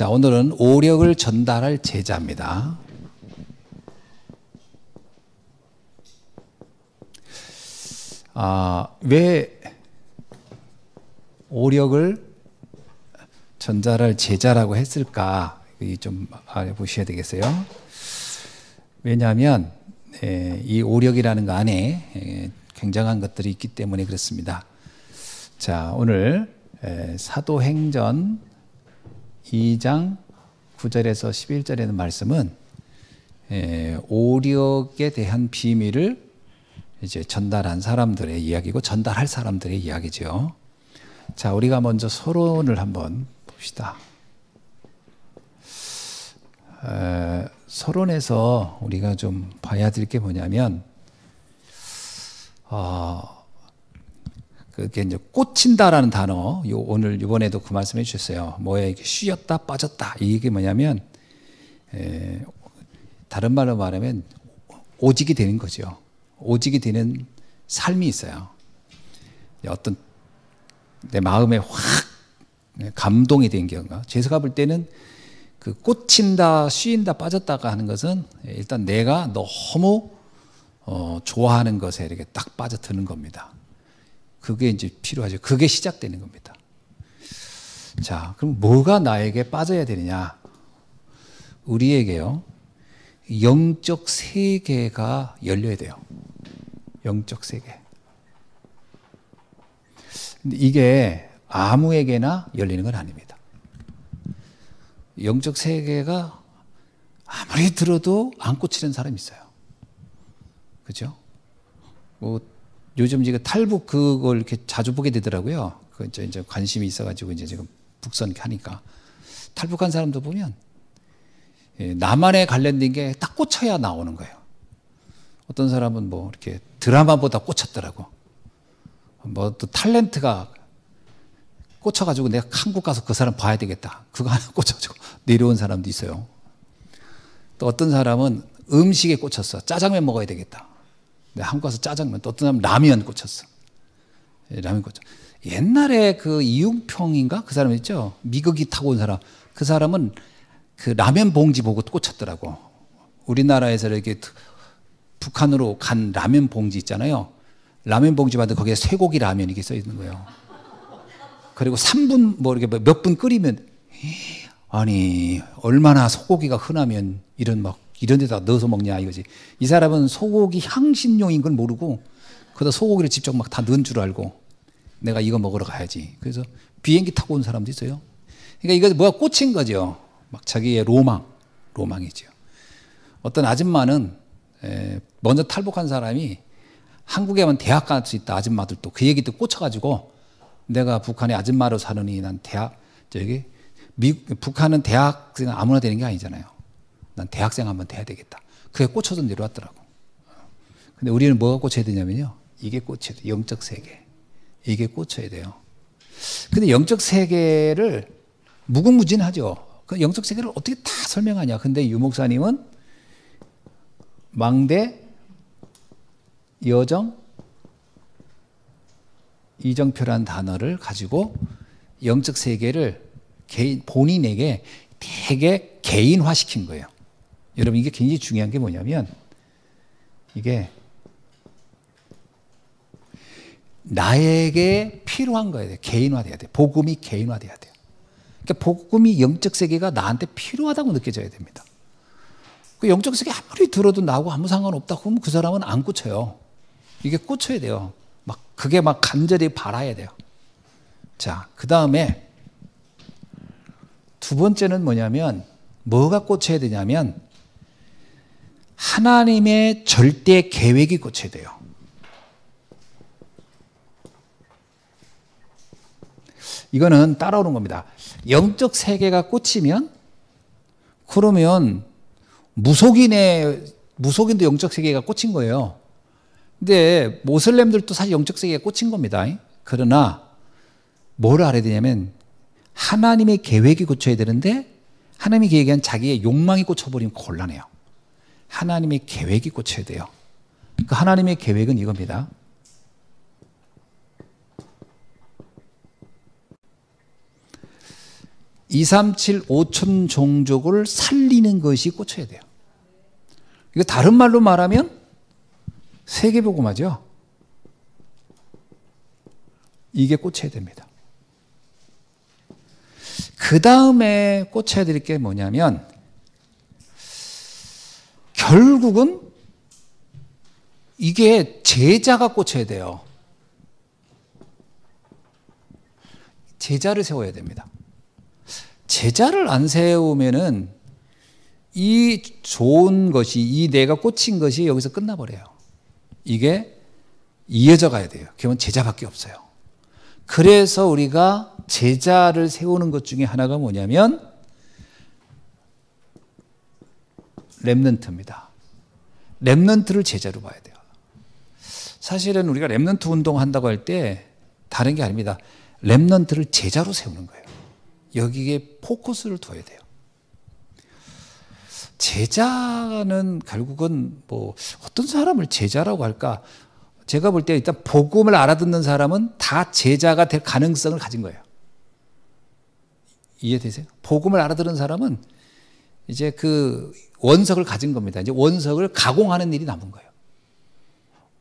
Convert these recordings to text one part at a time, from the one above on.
자, 오늘은 오력을 전달할 제자입니다. 왜 오력을 전달할 제자라고 했을까? 좀 알아보셔야 되겠어요. 왜냐하면 이 오력이라는 거 안에 굉장한 것들이 있기 때문에 그렇습니다. 자, 오늘 사도행전 2장 9절에서 11절에 있는 말씀은 오력에 대한 비밀을 이제 전달한 사람들의 이야기고 전달할 사람들의 이야기죠. 자, 우리가 먼저 서론을 한번 봅시다. 서론에서 우리가 좀 봐야 될 게 뭐냐면, 그게 이제 꽂힌다라는 단어, 오늘 이번에도 그 말씀해 주셨어요. 뭐야, 이게 쉬었다 빠졌다. 이게 뭐냐면, 다른 말로 말하면 오직이 되는 거죠. 오직이 되는 삶이 있어요. 어떤 내 마음에 확 감동이 된 경우가, 제가 볼 때는 그 꽂힌다, 쉬인다, 빠졌다가 하는 것은 일단 내가 너무 좋아하는 것에 이렇게 딱 빠져드는 겁니다. 그게 이제 필요하죠. 그게 시작되는 겁니다. 자, 그럼 뭐가 나에게 빠져야 되느냐? 우리에게요, 영적 세계가 열려야 돼요. 영적 세계. 근데 이게 아무에게나 열리는 건 아닙니다. 영적 세계가 아무리 들어도 안 꽂히는 사람이 있어요. 그죠? 뭐 요즘 지금 탈북 그걸 이렇게 자주 보게 되더라고요. 그 이제 관심이 있어가지고 이제 지금 북선 하니까 탈북한 사람도 보면 나만에 관련된 게 딱 꽂혀야 나오는 거예요. 어떤 사람은 뭐 이렇게 드라마보다 꽂혔더라고. 뭐 또 탤런트가 꽂혀가지고 내가 한국 가서 그 사람 봐야 되겠다. 그거 하나 꽂혀가지고 내려온 사람도 있어요. 또 어떤 사람은 음식에 꽂혔어. 짜장면 먹어야 되겠다. 내가 한국 가서 짜장면, 또 어떤 사람은 라면 꽂혔어. 라면 꽂혔어. 옛날에 그 이웅평인가? 그 사람 있죠? 미국이 타고 온 사람. 그 사람은 그 라면 봉지 보고 꽂혔더라고. 우리나라에서 이렇게 북한으로 간 라면 봉지 있잖아요. 라면 봉지 받은 거기에 쇠고기 라면 이게 써 있는 거예요. 그리고 3분 뭐 이렇게 몇 분 끓이면, 아니 얼마나 소고기가 흔하면 이런 데다 넣어서 먹냐 이거지. 이 사람은 소고기 향신료인 걸 모르고 그다 소고기를 직접 막 다 넣은 줄 알고 내가 이거 먹으러 가야지. 그래서 비행기 타고 온 사람도 있어요. 그러니까 이거 뭐가 꽂힌 거죠. 막 자기의 로망이죠. 어떤 아줌마는 먼저 탈북한 사람이 한국에 오면 대학 갈 수 있다. 아줌마들도 그 얘기 듣고 꽂혀가지고 내가 북한에 아줌마로 사느니 난 북한은 대학생 아무나 되는 게 아니잖아요. 난 대학생 한번 돼야 되겠다. 그게 꽂혀서 내려왔더라고. 근데 우리는 뭐가 꽂혀야 되냐면요. 이게 꽂혀야 돼요. 영적 세계. 이게 꽂혀야 돼요. 근데 영적 세계를 무궁무진하죠. 그 영적 세계를 어떻게 다 설명하냐. 근데 유 목사님은 망대, 여정, 이정표라는 단어를 가지고 영적 세계를 본인에게 되게 개인화시킨 거예요. 여러분, 이게 굉장히 중요한 게 뭐냐면 이게 나에게 필요한 거예요. 개인화돼야 돼요. 복음이 개인화돼야 돼요. 그러니까 복음이 영적 세계가 나한테 필요하다고 느껴져야 됩니다. 그 영적 세계 아무리 들어도 나하고 아무 상관없다고 하면 그 사람은 안 꽂혀요. 이게 꽂혀야 돼요. 그게 간절히 바라야 돼요. 자, 그 다음에 두 번째는 뭐냐면, 뭐가 꽂혀야 되냐면, 하나님의 절대 계획이 꽂혀야 돼요. 이거는 따라오는 겁니다. 영적 세계가 꽂히면, 그러면 무속인도 영적 세계가 꽂힌 거예요. 근데 모슬렘들도 사실 영적 세계에 꽂힌 겁니다. 그러나 뭘 알아야 되냐면 하나님의 계획이 꽂혀야 되는데 하나님의 계획은 자기의 욕망이 꽂혀버리면 곤란해요. 하나님의 계획이 꽂혀야 돼요. 그 하나님의 계획은 이겁니다. 237 5천 종족을 살리는 것이 꽂혀야 돼요. 이거 다른 말로 말하면 세계복음화죠. 이게 꽂혀야 됩니다. 그 다음에 꽂혀야 될 게 뭐냐면 결국은 이게 제자가 꽂혀야 돼요. 제자를 세워야 됩니다. 제자를 안 세우면은 이 좋은 것이, 이 내가 꽂힌 것이 여기서 끝나버려요. 이게 이어져 가야 돼요. 그러면 제자밖에 없어요. 그래서 우리가 제자를 세우는 것 중에 하나가 뭐냐면 렘넌트입니다. 렘넌트를 제자로 봐야 돼요. 사실은 우리가 렘넌트 운동한다고 할 때 다른 게 아닙니다. 렘넌트를 제자로 세우는 거예요. 여기에 포커스를 둬야 돼요. 제자는 결국은 뭐 어떤 사람을 제자라고 할까? 제가 볼 때 일단 복음을 알아듣는 사람은 다 제자가 될 가능성을 가진 거예요. 이해되세요? 복음을 알아듣는 사람은 이제 그 원석을 가진 겁니다. 이제 원석을 가공하는 일이 남은 거예요.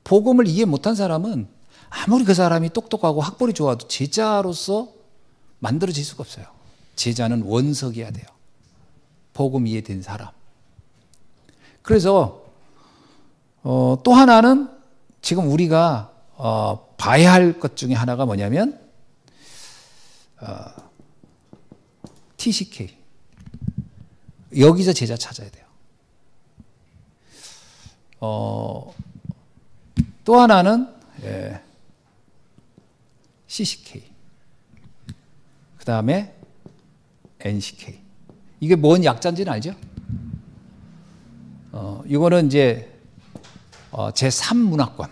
복음을 이해 못한 사람은 아무리 그 사람이 똑똑하고 학벌이 좋아도 제자로서 만들어질 수가 없어요. 제자는 원석이어야 돼요. 복음 이해된 사람. 그래서 또 하나는 지금 우리가 봐야 할 것 중에 하나가 뭐냐면 TCK. 여기서 제자 찾아야 돼요. 또 하나는 CCK. 그 다음에 NCK. 이게 뭔 약자인지는 알죠? 이거는 이제 제3문화권.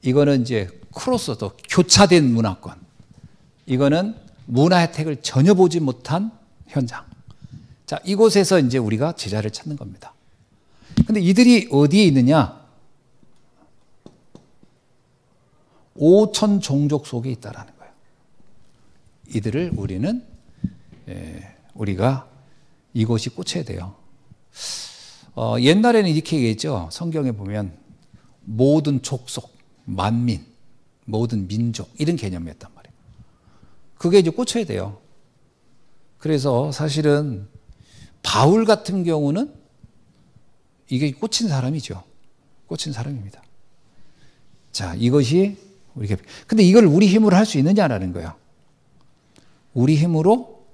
이거는 이제 크로스, 더 교차된 문화권. 이거는 문화 혜택을 전혀 보지 못한 현장. 자, 이곳에서 이제 우리가 제자를 찾는 겁니다. 근데 이들이 어디에 있느냐? 5천 종족 속에 있다라는 거예요. 이들을 우리가 이곳이 꽂혀야 돼요. 옛날에는 이렇게 얘기했죠. 성경에 보면 모든 족속, 만민, 모든 민족 이런 개념이었단 말이에요. 그게 이제 꽂혀야 돼요. 그래서 사실은 바울 같은 경우는 이게 꽂힌 사람이죠. 꽂힌 사람입니다. 자, 이것이 근데 이걸 우리 힘으로 할 수 있느냐라는 거예요. 우리 힘으로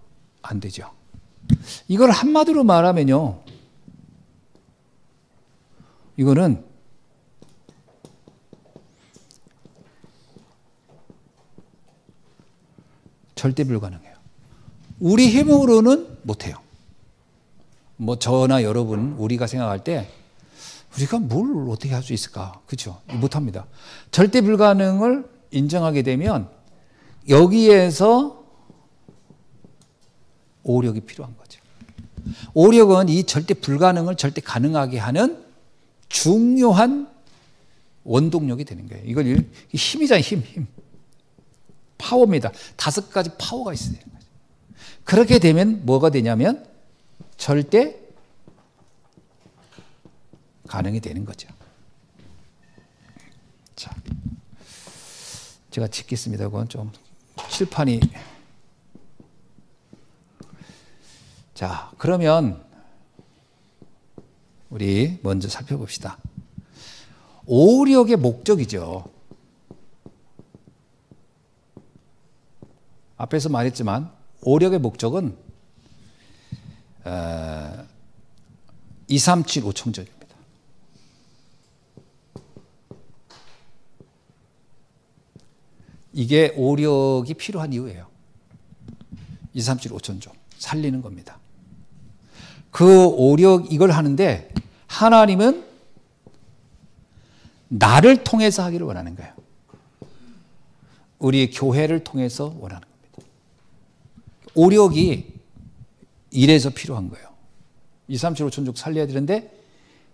안 되죠. 이걸 한마디로 말하면요. 이거는 절대 불가능해요. 우리 힘으로는 못해요. 뭐 저나 여러분 우리가 생각할 때 우리가 뭘 어떻게 할 수 있을까? 그렇죠? 못합니다. 절대 불가능을 인정하게 되면 여기에서 오력이 필요한 거죠. 오력은 이 절대 불가능을 절대 가능하게 하는 중요한 원동력이 되는 거예요. 이걸 힘이잖아요. 힘. 파워입니다. 5가지 파워가 있어야 되는 거죠. 그렇게 되면 뭐가 되냐면 절대 가능이 되는 거죠. 자, 제가 짓겠습니다. 그건 좀 칠판이. 자, 그러면 우리 먼저 살펴봅시다. 오력의 목적이죠. 앞에서 말했지만 오력의 목적은 237 5청전입니다. 이게 오력이 필요한 이유예요. 237 5천조 살리는 겁니다. 그 오력 이걸 하는데 하나님은 나를 통해서 하기를 원하는 거예요. 우리 교회를 통해서 원하는 겁니다. 오력이 이래서 필요한 거예요. 237 5천족 살려야 되는데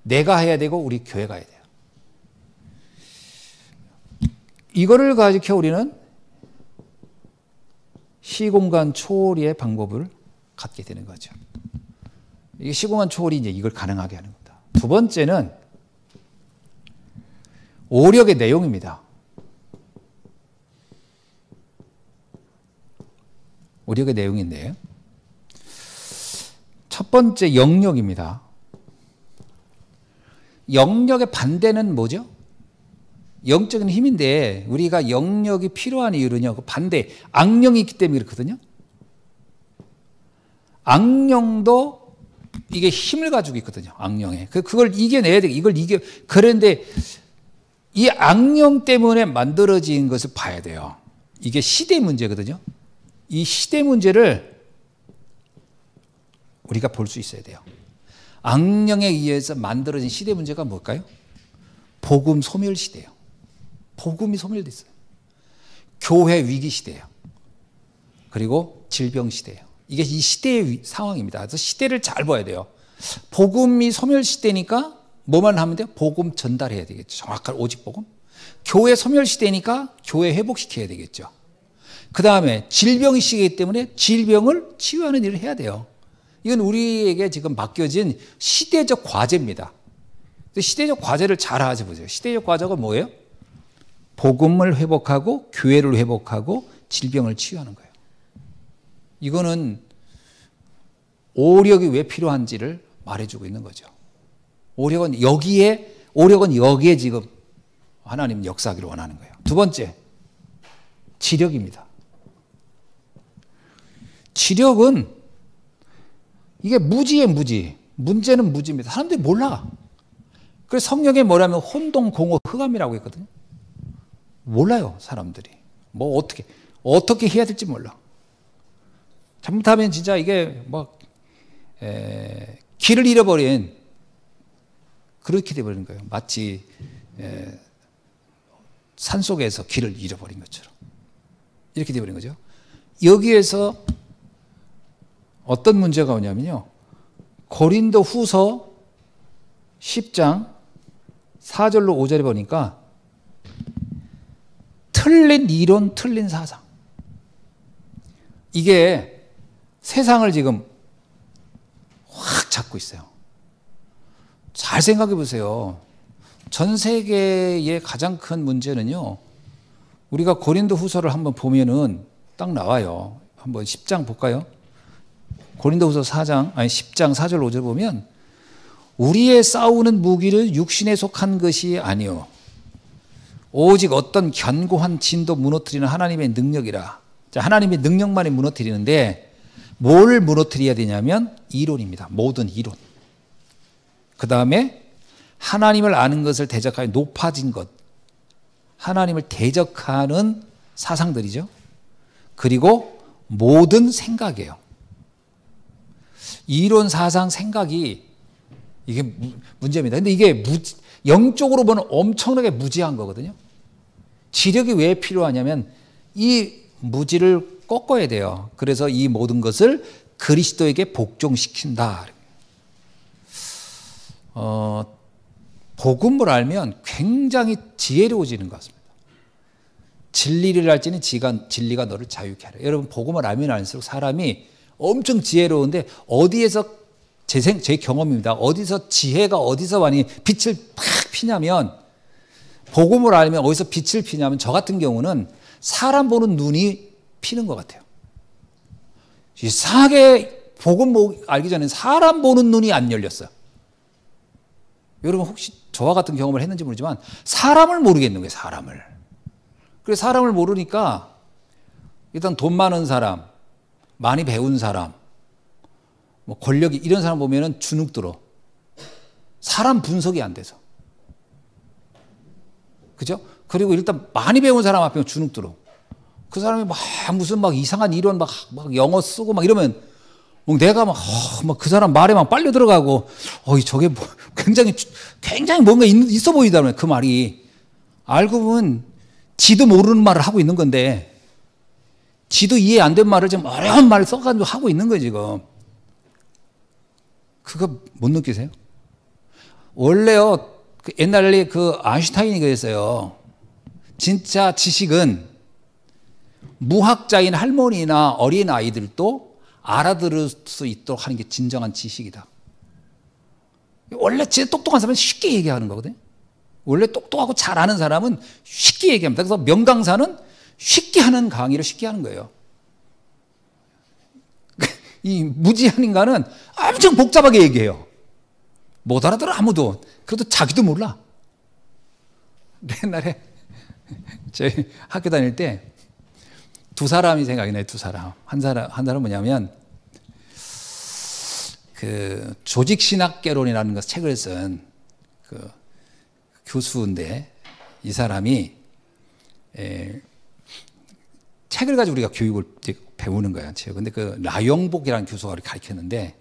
내가 해야 되고 우리 교회가 해야 돼요. 이거를 가지고 우리는 시공간 초월의 방법을 갖게 되는 거죠. 이게 시공간 초월이 이제 이걸 가능하게 하는 겁니다. 두 번째는 오력의 내용입니다. 오력의 내용인데, 첫 번째 영력입니다. 영력의 반대는 뭐죠? 영적인 힘인데 우리가 영력이 필요한 이유는요, 그 반대 악령이 있기 때문에 그렇거든요. 악령도 이게 힘을 가지고 있거든요. 악령에 그걸 이겨내야 돼. 이걸 이겨. 그런데 이 악령 때문에 만들어진 것을 봐야 돼요. 이게 시대 문제거든요. 이 시대 문제를 우리가 볼 수 있어야 돼요. 악령에 의해서 만들어진 시대 문제가 뭘까요? 복음 소멸 시대예요. 복음이 소멸됐어요. 교회 위기 시대예요. 그리고 질병 시대예요. 이게 이 시대의 상황입니다. 그래서 시대를 잘 봐야 돼요. 복음이 소멸 시대니까 뭐만 하면 돼요? 복음 전달해야 되겠죠. 정확한 오직 복음. 교회 소멸 시대니까 교회 회복시켜야 되겠죠. 그 다음에 질병이 시기이기 때문에 질병을 치유하는 일을 해야 돼요. 이건 우리에게 지금 맡겨진 시대적 과제입니다. 시대적 과제를 잘 알아보세요. 시대적 과제가 뭐예요? 복음을 회복하고 교회를 회복하고 질병을 치유하는 거예요. 이거는 오력이 왜 필요한지를 말해주고 있는 거죠. 오력은 여기에 지금 하나님 역사하기를 원하는 거예요. 두 번째, 지력입니다. 지력은 이게 무지의 무지. 문제는 무지입니다. 사람들이 몰라. 그래서 성경에 뭐라면 혼동, 공허, 흑암이라고 했거든요. 몰라요, 사람들이. 뭐 어떻게 해야 될지 몰라. 잘못하면 진짜 이게 길을 잃어버린 그렇게 돼버리는 거예요. 마치 산속에서 길을 잃어버린 것처럼 이렇게 돼버린 거죠. 여기에서 어떤 문제가 오냐면요, 고린도 후서 10장 4절로 5절에 보니까 틀린 이론, 틀린 사상, 이게 세상을 지금 확 잡고 있어요. 잘 생각해 보세요. 전 세계의 가장 큰 문제는요, 우리가 고린도 후서를 한번 보면은 딱 나와요. 한번 10장 볼까요? 고린도 후서 10장 4절 5절 보면, 우리의 싸우는 무기를 육신에 속한 것이 아니요 오직 어떤 견고한 진도 무너뜨리는 하나님의 능력이라. 자, 하나님의 능력만이 무너뜨리는데 뭘 무너뜨려야 되냐면 이론입니다. 모든 이론. 그 다음에 하나님을 아는 것을 대적하여 높아진 것, 하나님을 대적하는 사상들이죠. 그리고 모든 생각이에요. 이론, 사상, 생각이 이게 문제입니다. 근데 이게 영적으로 보면 엄청나게 무지한 거거든요. 지력이 왜 필요하냐면 이 무지를 꺾어야 돼요. 그래서 이 모든 것을 그리스도에게 복종시킨다. 복음을 알면 굉장히 지혜로워지는 것 같습니다. 진리를 알지는 진리가 너를 자유케 하라. 여러분, 복음을 알면 알수록 사람이 엄청 지혜로운데, 어디에서 제 경험입니다. 어디서 지혜가 어디서 많이 빛을 팍 피냐면, 복음을 알면 어디서 빛을 피냐면, 저 같은 경우는 사람 보는 눈이 피는 것 같아요. 이상하게 복음 알기 전에 사람 보는 눈이 안 열렸어요. 여러분 혹시 저와 같은 경험을 했는지 모르지만 사람을 모르겠는 거예요. 사람을. 그래서 사람을 모르니까 일단 돈 많은 사람, 많이 배운 사람, 뭐 권력이 이런 사람 보면은 주눅 들어. 사람 분석이 안 돼서. 그죠? 그리고 일단 많이 배운 사람 앞에 주눅 들어. 그 사람이 무슨 이상한 이론 막 영어 쓰고 막 이러면 내가 그 사람 말에 빨려 들어가고, 저게 굉장히 뭔가 있어 보이더라고요. 그 말이. 알고 보면 지도 모르는 말을 하고 있는 건데, 지도 이해 안 된 말을 좀 어려운 말을 써가지고 하고 있는 거예요, 지금. 그거 못 느끼세요? 원래요, 옛날에 아인슈타인이 그랬어요. 진짜 지식은 무학자인 할머니나 어린 아이들도 알아들을 수 있도록 하는 게 진정한 지식이다. 원래 진짜 똑똑한 사람은 쉽게 얘기하는 거거든요. 원래 똑똑하고 잘 아는 사람은 쉽게 얘기합니다. 그래서 명강사는 쉽게 하는 강의를 쉽게 하는 거예요. 이 무지한 인간은 엄청 복잡하게 얘기해요. 못 알아들어 아무도. 그래도 자기도 몰라. 옛날에 제 학교 다닐 때 두 사람이 생각이 나요. 두 사람. 한 사람은 뭐냐면 그 조직신학개론이라는 것 책을 쓴 그 교수인데 이 사람이 책을 가지고 우리가 교육을 배우는 거야. 근데 그 라영복이라는 교수가 가르쳤는데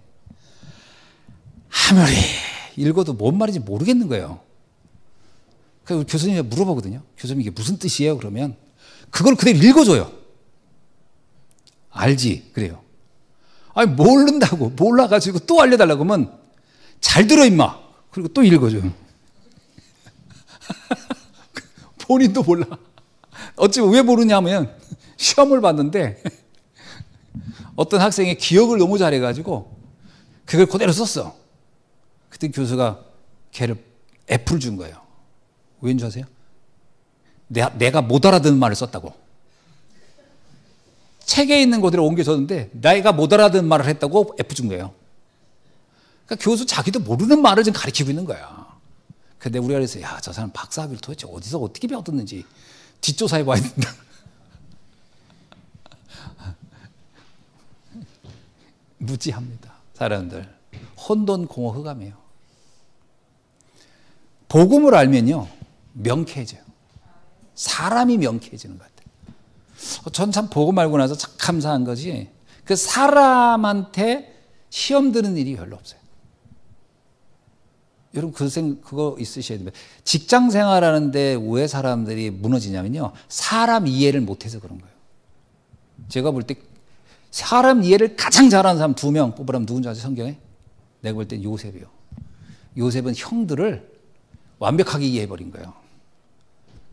아무리 읽어도 뭔 말인지 모르겠는 거예요. 그래서 교수님이 물어보거든요. 교수님 이게 무슨 뜻이에요? 그러면 그걸 그대로 읽어줘요. 알지? 그래요. 아니 모른다고 몰라가지고 또 알려달라고 하면 잘 들어 임마. 그리고 또 읽어줘요. 본인도 몰라. 어찌 왜 모르냐면 시험을 봤는데 어떤 학생이 기억을 너무 잘해가지고 그걸 그대로 썼어. 그때 교수가 걔를 F를 준 거예요. 왠 줄 아세요? 내가 못 알아듣는 말을 썼다고. 책에 있는 그대로 옮겨줬는데 내가 못 알아듣는 말을 했다고 F 준 거예요. 그러니까 교수 자기도 모르는 말을 지금 가르치고 있는 거야. 근데 우리가 그래서 야, 저 사람 박사학위를 도대체 어디서 어떻게 배웠는지 뒷조사해 봐야 된다. 무지합니다. 사람들. 혼돈공허 흑암이에요. 복음을 알면요. 명쾌해져요. 사람이 명쾌해지는 것 같아요. 전 참 복음 알고 나서 참 감사한 것이 그 사람한테 시험 드는 일이 별로 없어요. 여러분 그거 있으셔야 됩니다. 직장 생활하는데 왜 사람들이 무너지냐면요. 사람 이해를 못해서 그런 거예요. 제가 볼 때 사람 이해를 가장 잘하는 사람 2명 뽑으라면 누군지 아세요? 성경에? 내가 볼 땐 요셉이요. 요셉은 형들을 완벽하게 이해해버린 거예요.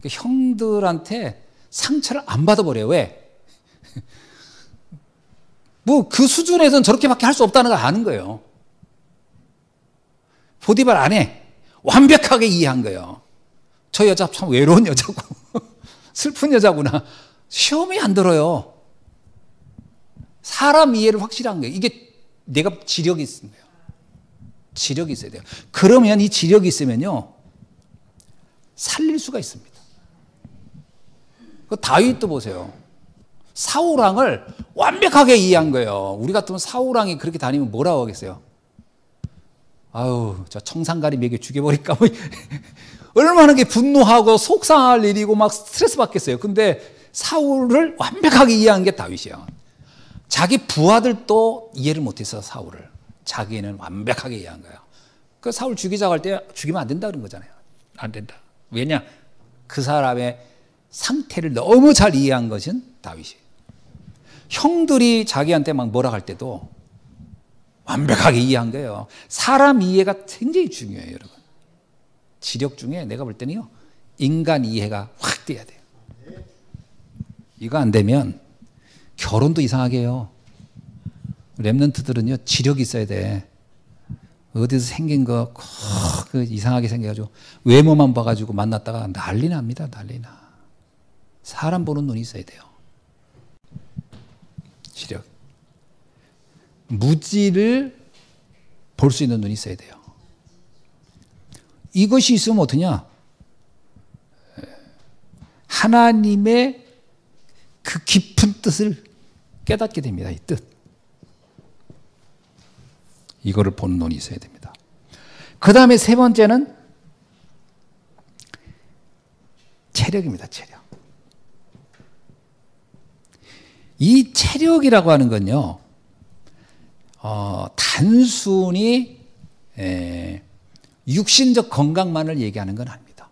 형들한테 상처를 안 받아버려요. 왜? 뭐 그 수준에서는 저렇게밖에 할 수 없다는 걸 아는 거예요. 포디발 아내 완벽하게 이해한 거예요. 저 여자 참 외로운 여자고 슬픈 여자구나. 시험이 안 들어요. 사람 이해를 확실히 한 거예요. 이게 내가 지력이 있는 거예요. 지력이 있어야 돼요. 그러면 이 지력이 있으면요. 살릴 수가 있습니다. 그 다윗도 보세요. 사울왕을 완벽하게 이해한 거예요. 우리 같으면 사울왕이 그렇게 다니면 뭐라고 하겠어요? 아유, 저 청산가리 먹여 죽여버릴까? 뭐 얼마나 분노하고 속상할 일이고 막 스트레스 받겠어요. 근데 사울을 완벽하게 이해한 게 다윗이에요. 자기 부하들도 이해를 못해서 사울을. 자기는 완벽하게 이해한 거예요. 그 사울 죽이자고 할 때 죽이면 안 된다 그런 거잖아요. 안 된다. 왜냐? 그 사람의 상태를 너무 잘 이해한 것은 다윗이에요. 형들이 자기한테 막 뭐라 할 때도 완벽하게 이해한 거예요. 사람 이해가 굉장히 중요해요, 여러분. 지력 중에 내가 볼 때는요, 인간 이해가 확 돼야 돼요. 이거 안 되면 결혼도 이상하게 해요. 랩런트들은요, 지력이 있어야 돼. 어디서 생긴 거, 그 이상하게 생겨가지고, 외모만 봐가지고 만났다가 난리 납니다, 난리 나. 사람 보는 눈이 있어야 돼요. 지력. 무지를 볼 수 있는 눈이 있어야 돼요. 이것이 있으면 어떠냐? 하나님의 그 깊은 뜻을 깨닫게 됩니다. 이 뜻. 이거를 보는 눈이 있어야 됩니다. 그 다음에 세 번째는 체력입니다. 체력. 이 체력이라고 하는 건요. 단순히 육신적 건강만을 얘기하는 건 아닙니다.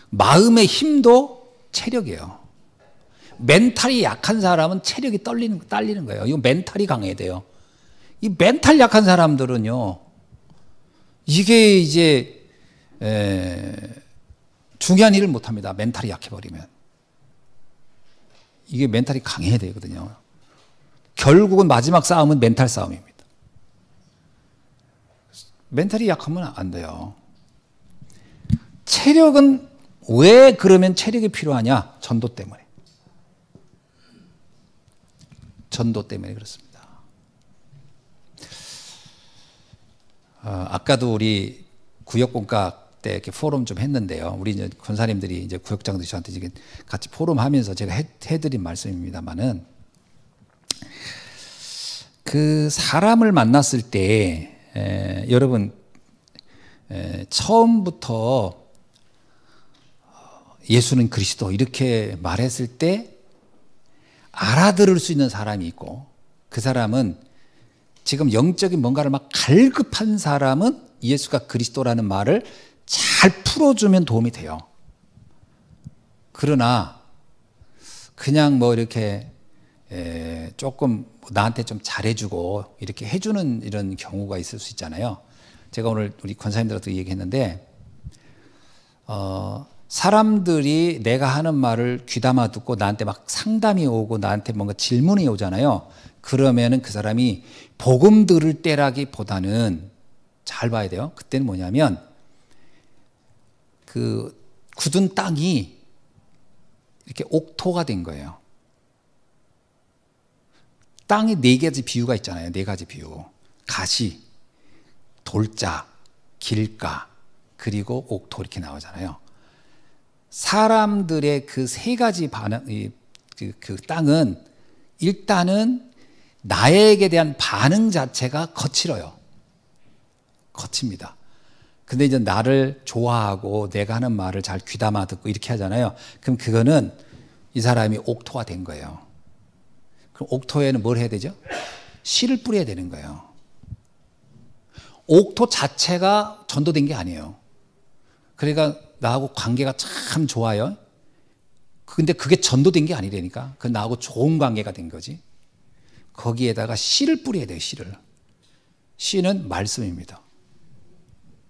마음의 힘도 체력이에요. 멘탈이 약한 사람은 체력이 딸리는 거예요. 이거 멘탈이 강해야 돼요. 이 멘탈 약한 사람들은요, 이게 이제 중요한 일을 못합니다. 멘탈이 약해버리면. 이게 멘탈이 강해야 되거든요. 결국은 마지막 싸움은 멘탈 싸움입니다. 멘탈이 약하면 안 돼요. 체력은 왜 그러면 체력이 필요하냐? 전도 때문에. 전도 때문에 그렇습니다. 아까도 우리 구역공과 때 이렇게 포럼 좀 했는데요. 우리 이제 권사님들이 이제 구역장들이 저한테 지금 같이 포럼 하면서 제가 해드린 말씀입니다만은, 그 사람을 만났을 때 여러분 처음부터 예수는 그리스도 이렇게 말했을 때 알아들을 수 있는 사람이 있고, 그 사람은 지금 영적인 뭔가를 막 갈급한 사람은 예수가 그리스도라는 말을 잘 풀어주면 도움이 돼요. 그러나 그냥 뭐 이렇게 조금 나한테 좀 잘해주고 이렇게 해주는 이런 경우가 있을 수 있잖아요. 제가 오늘 우리 권사님들한테 얘기했는데, 사람들이 내가 하는 말을 귀담아 듣고 나한테 막 상담이 오고 나한테 뭔가 질문이 오잖아요. 그러면은 그 사람이 복음 들을 때라기보다는, 잘 봐야 돼요. 그때는 뭐냐면 그 굳은 땅이 이렇게 옥토가 된 거예요. 땅에 네 가지 비유가 있잖아요. 네 가지 비유. 가시, 돌자, 길가, 그리고 옥토 이렇게 나오잖아요. 사람들의 그 세 가지 반응, 그 땅은 일단은 나에게 대한 반응 자체가 거칠어요. 거칩니다. 근데 이제 나를 좋아하고 내가 하는 말을 잘 귀담아 듣고 이렇게 하잖아요. 그럼 그거는 이 사람이 옥토가 된 거예요. 그럼 옥토에는 뭘 해야 되죠? 씨를 뿌려야 되는 거예요. 옥토 자체가 전도된 게 아니에요. 그러니까 나하고 관계가 참 좋아요. 근데 그게 전도된 게 아니라니까. 그 나하고 좋은 관계가 된 거지. 거기에다가 씨를 뿌려야 돼요. 씨를. 씨는 말씀입니다.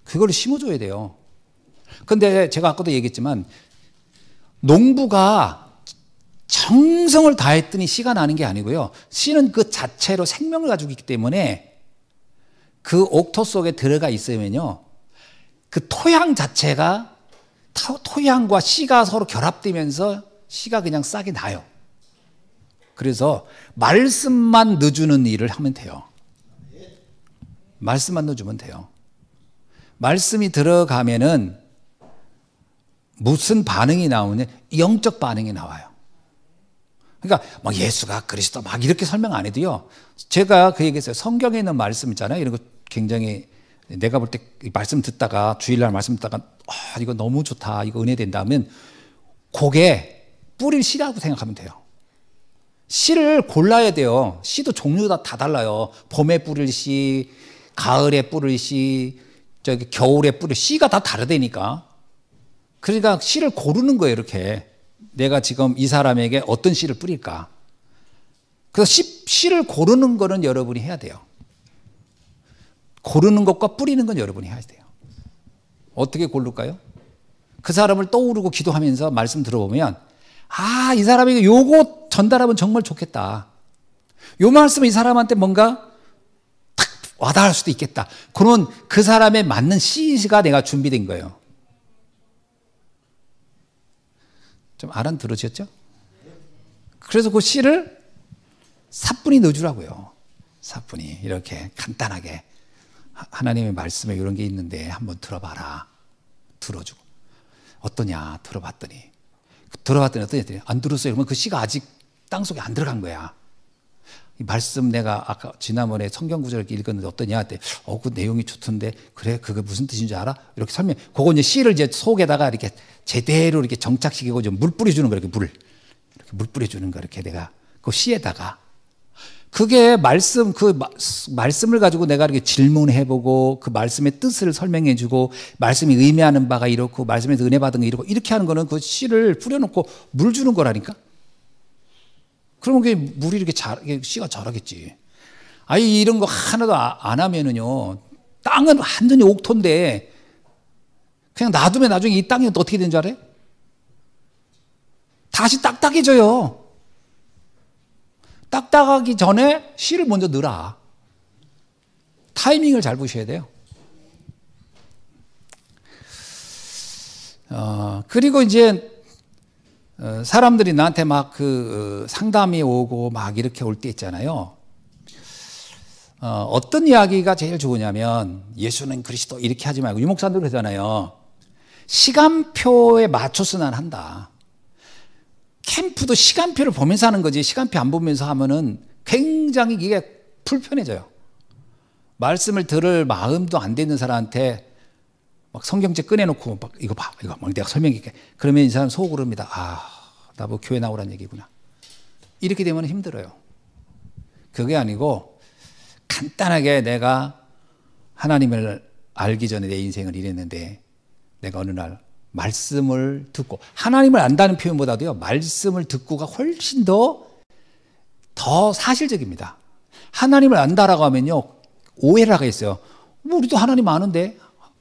그걸 심어줘야 돼요. 근데 제가 아까도 얘기했지만 농부가 정성을 다했더니 씨가 나는 게 아니고요. 씨는 그 자체로 생명을 가지고 있기 때문에 그 옥토 속에 들어가 있으면요, 그 토양 자체가, 토양과 씨가 서로 결합되면서 씨가 그냥 싹이 나요. 그래서 말씀만 넣어주는 일을 하면 돼요. 말씀만 넣어주면 돼요. 말씀이 들어가면은 무슨 반응이 나오냐? 영적 반응이 나와요. 그러니까 막 예수가 그리스도 막 이렇게 설명 안 해도요. 제가 그 얘기했어요. 성경에 있는 말씀 있잖아요. 이런 거 굉장히 내가 볼 때 말씀 듣다가, 주일날 말씀 듣다가 이거 너무 좋다, 이거 은혜 된다면 그게 뿌릴 씨라고 생각하면 돼요. 씨를 골라야 돼요. 씨도 종류가 다 달라요. 봄에 뿌릴 씨, 가을에 뿌릴 씨, 저기 겨울에 뿌릴 씨가 다 다르다니까. 그러니까 씨를 고르는 거예요. 이렇게 내가 지금 이 사람에게 어떤 씨를 뿌릴까. 그래서 씨를 고르는 거는 여러분이 해야 돼요. 고르는 것과 뿌리는 건 여러분이 해야 돼요. 어떻게 고를까요? 그 사람을 떠오르고 기도하면서 말씀 들어보면, 아, 이 사람에게 요거 전달하면 정말 좋겠다. 요 말씀은 이 사람한테 뭔가 탁 와닿을 수도 있겠다. 그런 그 사람에 맞는 씨가 내가 준비된 거예요. 좀 알아들으셨죠? 그래서 그 씨를 사뿐히 넣어주라고요. 사뿐히 이렇게 간단하게. 하나님의 말씀에 이런 게 있는데 한번 들어봐라. 들어주고. 어떠냐? 들어봤더니 어떠냐? 안 들었어요. 그러면 그 씨가 아직 땅속에 안 들어간 거야. 이 말씀 내가 아까 지난번에 성경 구절을 읽었는데 어떠냐? 했더니 그 내용이 좋던데, 그래? 그게 무슨 뜻인지 알아? 이렇게 설명. 그거 이제 씨를 이제 속에다가 이렇게 제대로 이렇게 정착시키고 좀 물 뿌려주는 거, 이렇게 물 뿌려주는 거, 이렇게 내가 그 씨에다가. 그게 그 말씀을 가지고 내가 이렇게 질문해보고 그 말씀의 뜻을 설명해주고 말씀이 의미하는 바가 이렇고 말씀에서 은혜 받은 게 이렇고 이렇게 하는 거는 그 씨를 뿌려놓고 물 주는 거라니까? 그러면 그게 물이 이렇게 씨가 자라겠지. 아니, 이런 거 하나도 안 하면은요, 땅은 완전히 옥토인데 그냥 놔두면 나중에 이 땅이 어떻게 되는 줄 알아요? 다시 딱딱해져요. 딱딱하기 전에 씨를 먼저 넣어라. 타이밍을 잘 보셔야 돼요. 그리고 이제 사람들이 나한테 막 상담이 오고 막 이렇게 올 때 있잖아요. 어떤 이야기가 제일 좋으냐면 예수는 그리스도 이렇게 하지 말고, 유목사님들 그러잖아요. 시간표에 맞춰서 난 한다. 캠프도 시간표를 보면서 하는 거지, 시간표 안 보면서 하면은 굉장히 이게 불편해져요. 말씀을 들을 마음도 안 되는 사람한테 막 성경책 꺼내놓고 막 이거 봐, 이거 막 내가 설명할게. 그러면 이 사람 속으로 합니다. 나보고 교회 나오란 얘기구나. 이렇게 되면 힘들어요. 그게 아니고 간단하게 내가 하나님을 알기 전에 내 인생을 이랬는데 내가 어느 날 말씀을 듣고, 하나님을 안다는 표현보다도요, 말씀을 듣고가 훨씬 더 사실적입니다. 하나님을 안다라고 하면요, 오해를 하고 있어요. 우리도 하나님 아는데,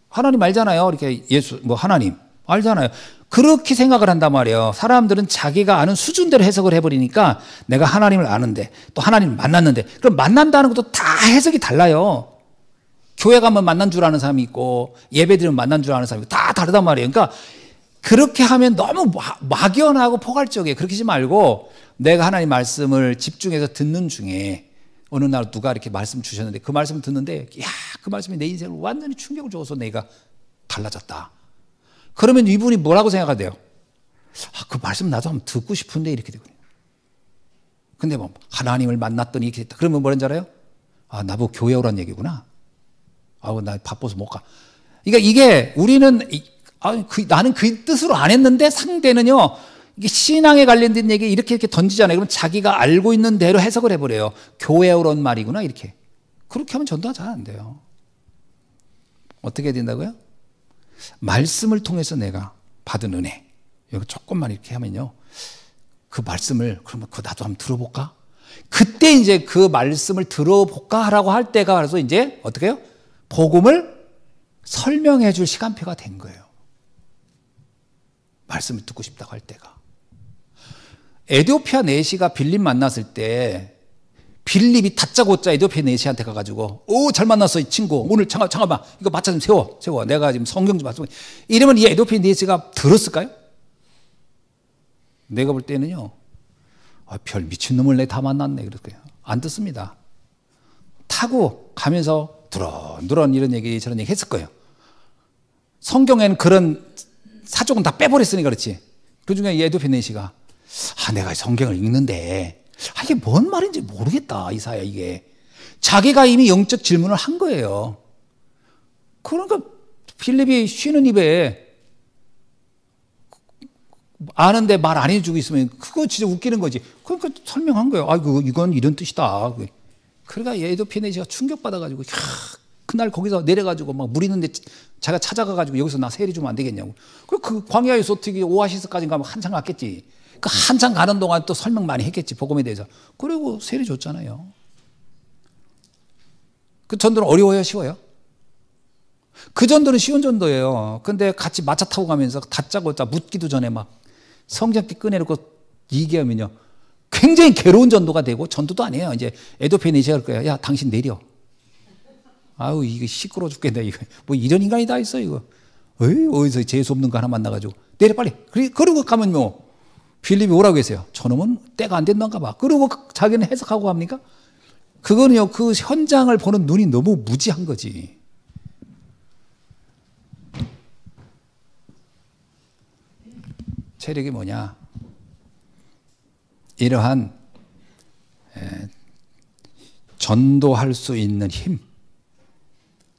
하나님 알잖아요. 이렇게 예수, 하나님 알잖아요. 그렇게 생각을 한단 말이에요. 사람들은 자기가 아는 수준대로 해석을 해버리니까 내가 하나님을 아는데, 또 하나님을 만났는데, 그럼 만난다는 것도 다 해석이 달라요. 교회 가면 만난 줄 아는 사람이 있고, 예배 드리면 만난 줄 아는 사람이 있고, 다 다르단 말이에요. 그러니까 그렇게 하면 너무 막연하고 포괄적이에요. 그렇게 하지 말고 내가 하나님 말씀을 집중해서 듣는 중에 어느 날 누가 이렇게 말씀 주셨는데 그 말씀을 듣는데, 그 말씀이 내 인생을 완전히 충격을 줘서 내가 달라졌다. 그러면 이분이 뭐라고 생각하대요? 그 말씀 나도 한번 듣고 싶은데, 이렇게 되거든요. 근데 하나님을 만났더니 이렇게 됐다. 그러면 뭐라는 줄 알아요? 나보고 교회 오란 얘기구나. 나 바빠서 못 가. 그러니까 이게 우리는 나는 그 뜻으로 안 했는데 상대는요, 이게 신앙에 관련된 얘기 이렇게 던지잖아요. 그러면 자기가 알고 있는 대로 해석을 해버려요. 교회 오란 말이구나, 이렇게. 그렇게 하면 전도가 잘 안 돼요. 어떻게 해야 된다고요? 말씀을 통해서 내가 받은 은혜, 여기 조금만 이렇게 하면요, 그 말씀을 그러면 나도 한번 들어볼까? 그때 이제 그 말씀을 들어볼까 하라고 할 때가 그래서 이제 어떻게 해요? 복음을 설명해 줄 시간표가 된 거예요. 말씀을 듣고 싶다고 할 때가. 에디오피아 내시가 빌립 만났을 때 빌립이 다짜고짜 에디오피아 내시한테 가가지고 잘 만났어 이 친구, 오늘 잠깐만 이거 마차 좀 세워 내가 지금 성경 좀 말씀. 이러면 이 에디오피아 내시가 들었을까요? 내가 볼 때는요, 별 미친놈을 내 다 만났네 그럴 거예요. 안 듣습니다. 타고 가면서 두런두런 이런 얘기 저런 얘기 했을 거예요. 성경에는 그런 사족은 다 빼버렸으니까 그렇지. 그중에 에디오피아 내시가 내가 성경을 읽는데 이게 뭔 말인지 모르겠다, 이사야. 이게 자기가 이미 영적 질문을 한 거예요. 그러니까 빌립이 쉬는 입에 아는데 말 안 해주고 있으면 그거 진짜 웃기는 거지. 그러니까 설명한 거예요. 이건 이런 뜻이다. 그러니까 에디오피아 내시가 충격받아가지고 그날 거기서 내려가지고 막 물 있는데 자기가 찾아가가지고 여기서 나 세례 주면 안 되겠냐고. 그 광야에서 어떻게 오아시스까지 가면 한참 갔겠지. 그 한참 가는 동안 또 설명 많이 했겠지, 복음에 대해서. 그리고 세례 줬잖아요. 그 전도는 어려워요, 쉬워요? 그 전도는 쉬운 전도예요. 근데 같이 마차 타고 가면서 다짜고짜 묻기도 전에 막 성경책 꺼내놓고 얘기하면요, 굉장히 괴로운 전도가 되고, 전도도 아니에요. 이제 에디오피아 내시가 할 거야. 야, 당신 내려. 이거 시끄러워 죽겠네. 이거 이런 인간이 다 있어, 이거. 어디서 재수 없는 거 하나 만나가지고 내려 빨리. 그러고 가면 빌립이 오라고 했어요. 저놈은 때가 안 됐는가 봐. 그리고 자기는 해석하고 합니까? 그거는요, 그 현장을 보는 눈이 너무 무지한 거지. 체력이 뭐냐? 이러한 전도할 수 있는 힘,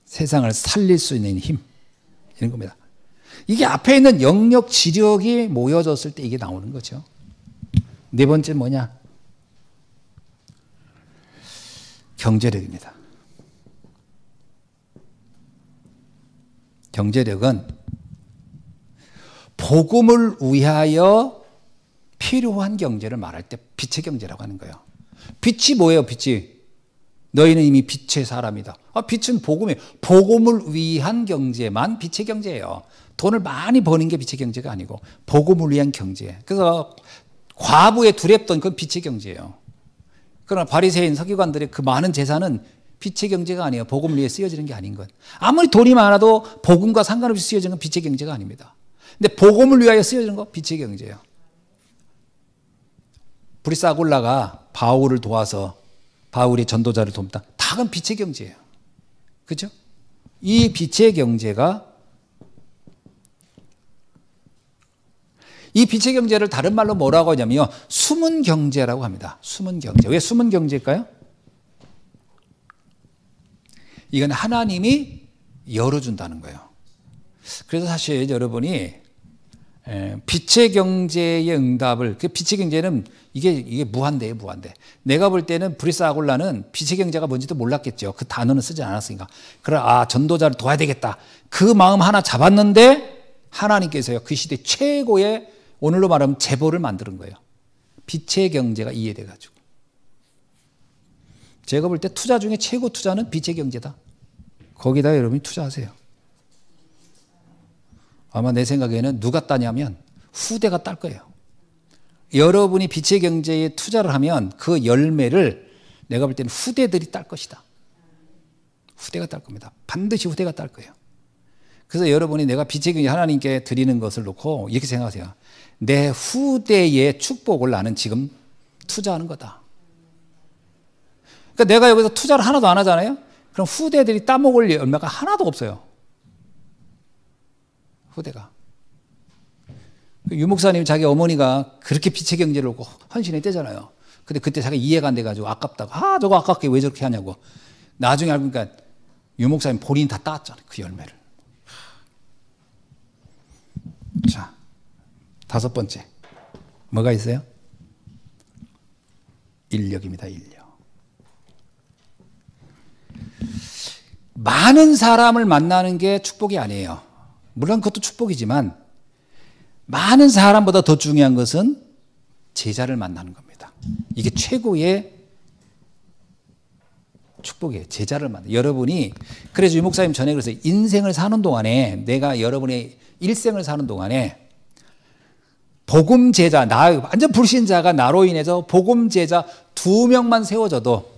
세상을 살릴 수 있는 힘, 이런 겁니다. 이게 앞에 있는 영역, 지력이 모여졌을 때 이게 나오는 거죠. 네 번째 뭐냐? 경제력입니다. 경제력은 복음을 위하여 필요한 경제를 말할 때 빛의 경제라고 하는 거예요. 빛이 뭐예요, 빛이? 너희는 이미 빛의 사람이다. 빛은 복음이에요. 복음을 위한 경제만 빛의 경제예요. 돈을 많이 버는 게 빛의 경제가 아니고 복음을 위한 경제. 그래서 과부의 두렵던 그건 빛의 경제예요. 그러나 바리새인 서기관들의 그 많은 재산은 빛의 경제가 아니에요. 복음을 위해 쓰여지는 게 아닌 것. 아무리 돈이 많아도 복음과 상관없이 쓰여지는 건 빛의 경제가 아닙니다. 근데 복음을 위하여 쓰여지는 건 빛의 경제예요. 브리스 아굴라가 바울을 도와서 바울이 전도자를 돕다. 다 그건 빛의 경제예요. 그죠? 이 빛의 경제가 이 빛의 경제를 다른 말로 뭐라고 하냐면요. 숨은 경제라고 합니다. 숨은 경제. 왜 숨은 경제일까요? 이건 하나님이 열어준다는 거예요. 그래서 사실 여러분이 빛의 경제의 응답을, 그 빛의 경제는 이게 무한대예요, 무한대. 내가 볼 때는 브리스 아굴라는 빛의 경제가 뭔지도 몰랐겠죠. 그 단어는 쓰지 않았으니까. 그래, 전도자를 도와야 되겠다. 그 마음 하나 잡았는데 하나님께서요, 그 시대 최고의, 오늘로 말하면 재벌을 만드는 거예요. 빛의 경제가 이해돼가지고. 제가 볼 때 투자 중에 최고 투자는 빛의 경제다. 거기다 여러분이 투자하세요. 아마 내 생각에는 누가 따냐면 후대가 딸 거예요. 여러분이 빛의 경제에 투자를 하면 그 열매를 내가 볼 때는 후대들이 딸 것이다. 후대가 딸 겁니다. 반드시 후대가 딸 거예요. 그래서 여러분이 내가 빛의 경제 하나님께 드리는 것을 놓고 이렇게 생각하세요. 내 후대의 축복을 나는 지금 투자하는 거다. 그러니까 내가 여기서 투자를 하나도 안 하잖아요. 그럼 후대들이 따먹을 열매가 하나도 없어요. 후대가. 유목사님 자기 어머니가 그렇게 빛의 경제를 놓고 헌신했대잖아요. 근데 그때 자기 이해가 안 돼가지고 아깝다고. 저거 아깝게 왜 저렇게 하냐고. 나중에 알고 보니까 유목사님 본인이 다 따왔잖아요. 그 열매를. 자, 5번째. 뭐가 있어요? 인력입니다. 인력. 많은 사람을 만나는 게 축복이 아니에요. 물론 그것도 축복이지만 많은 사람보다 더 중요한 것은 제자를 만나는 겁니다. 이게 최고의 축복이에요. 제자를 만나. 여러분이 그래서 유목사님 전에 그랬어요. 인생을 사는 동안에 내가 여러분의 일생을 사는 동안에 복음 제자, 완전 불신자가 나로 인해서 복음 제자 2명만 세워져도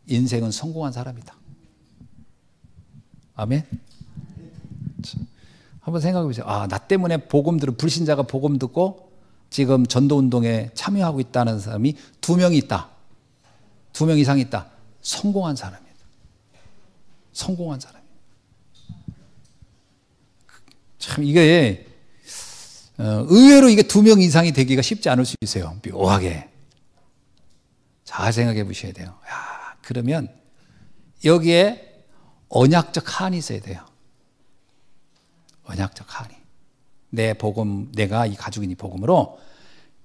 인생은 성공한 사람이다. 아멘. 한번 생각해 보세요. 나 때문에 불신자가 복음 듣고 지금 전도운동에 참여하고 있다는 사람이 2명이 있다. 2명 이상 있다. 성공한 사람이다. 성공한 사람이다. 참 이게 의외로 이게 2명 이상이 되기가 쉽지 않을 수 있어요. 묘하게. 잘 생각해 보셔야 돼요. 그러면 여기에 언약적 한이 있어야 돼요. 언약적 한이. 내가 이 가지고 있는 복음으로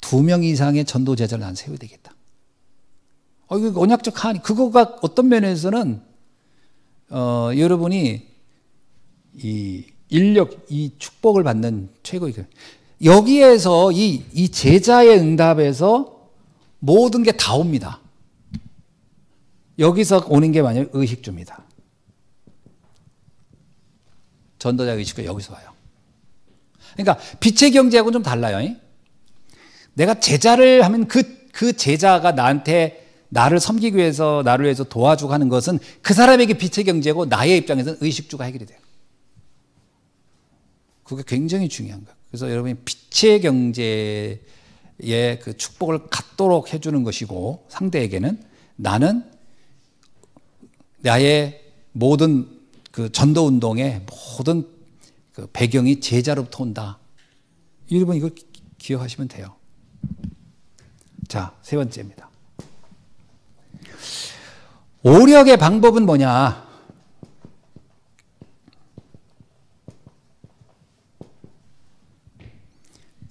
2명 이상의 전도 제자를 난 세워야 되겠다. 이거 언약적 한이. 그거가 어떤 면에서는 여러분이 이 인력, 이 축복을 받는 최고의 여기에서 이 제자의 응답에서 모든 게 다 옵니다. 여기서 오는 게 만약 의식주입니다. 전도자 의식도 여기서 와요. 그러니까 빛의 경제하고는 좀 달라요. 내가 제자를 하면 그 제자가 나를 섬기기 위해서 나를 위해서 도와주고 하는 것은 그 사람에게 빛의 경제고 나의 입장에서는 의식주가 해결이 돼요. 그게 굉장히 중요한 거예요. 그래서 여러분이 빛의 경제의 그 축복을 갖도록 해주는 것이고 상대에게는 나는 나의 모든 그 전도운동의 모든 그 배경이 제자로부터 온다. 여러분 이걸 기억하시면 돼요. 자, 3번째입니다. 오력의 방법은 뭐냐?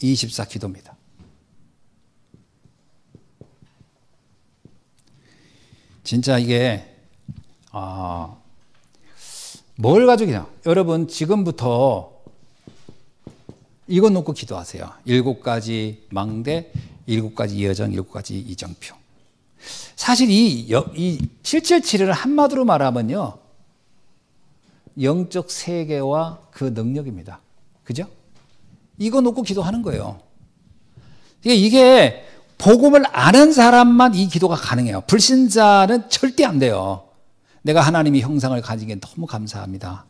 (24) 기도입니다. 진짜 이게 뭘 가지고 있냐? 여러분 지금부터 이거 놓고 기도하세요. 7가지 망대, 7가지 여정, 7가지 이정표. 사실 이 777을 한마디로 말하면요, 영적 세계와 그 능력입니다. 그죠? 이거 놓고 기도하는 거예요. 이게 복음을 아는 사람만 이 기도가 가능해요. 불신자는 절대 안 돼요. 내가 하나님의 형상을 가진 게 너무 감사합니다.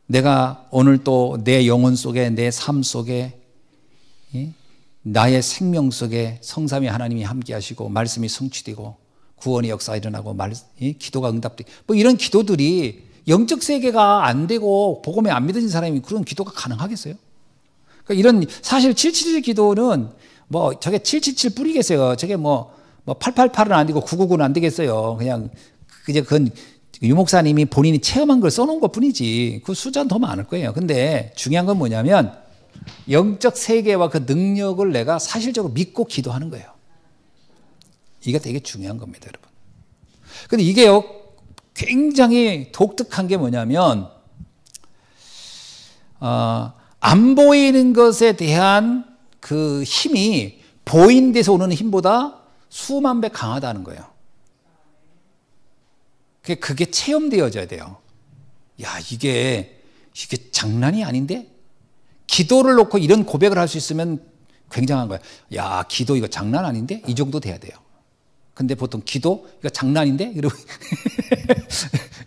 내가 오늘 또 내 영혼 속에, 내 삶 속에, 나의 생명 속에 성삼위 하나님이 함께 하시고 말씀이 성취되고 구원의 역사가 일어나고 기도가 응답되고 뭐 이런 기도들이 영적 세계가 안 되고 복음에 안 믿어진 사람이 그런 기도가 가능하겠어요? 그러니까 이런 사실 777 기도는 뭐 저게 777 뿌리겠어요. 저게 뭐 888은 안 되고 999는 안 되겠어요. 그건 유 목사님이 본인이 체험한 걸 써놓은 것 뿐이지 그 숫자는 더 많을 거예요. 근데 중요한 건 뭐냐면 영적 세계와 그 능력을 내가 사실적으로 믿고 기도하는 거예요. 이게 되게 중요한 겁니다, 여러분. 근데 이게요, 굉장히 독특한 게 뭐냐면, 안 보이는 것에 대한 그 힘이 보인 데서 오는 힘보다 수만 배 강하다는 거예요. 그게 체험되어져야 돼요. 야, 이게 장난이 아닌데? 기도를 놓고 이런 고백을 할 수 있으면 굉장한 거예요. 야, 기도 이거 장난 아닌데? 이 정도 돼야 돼요. 근데 보통 기도? 이거 장난인데?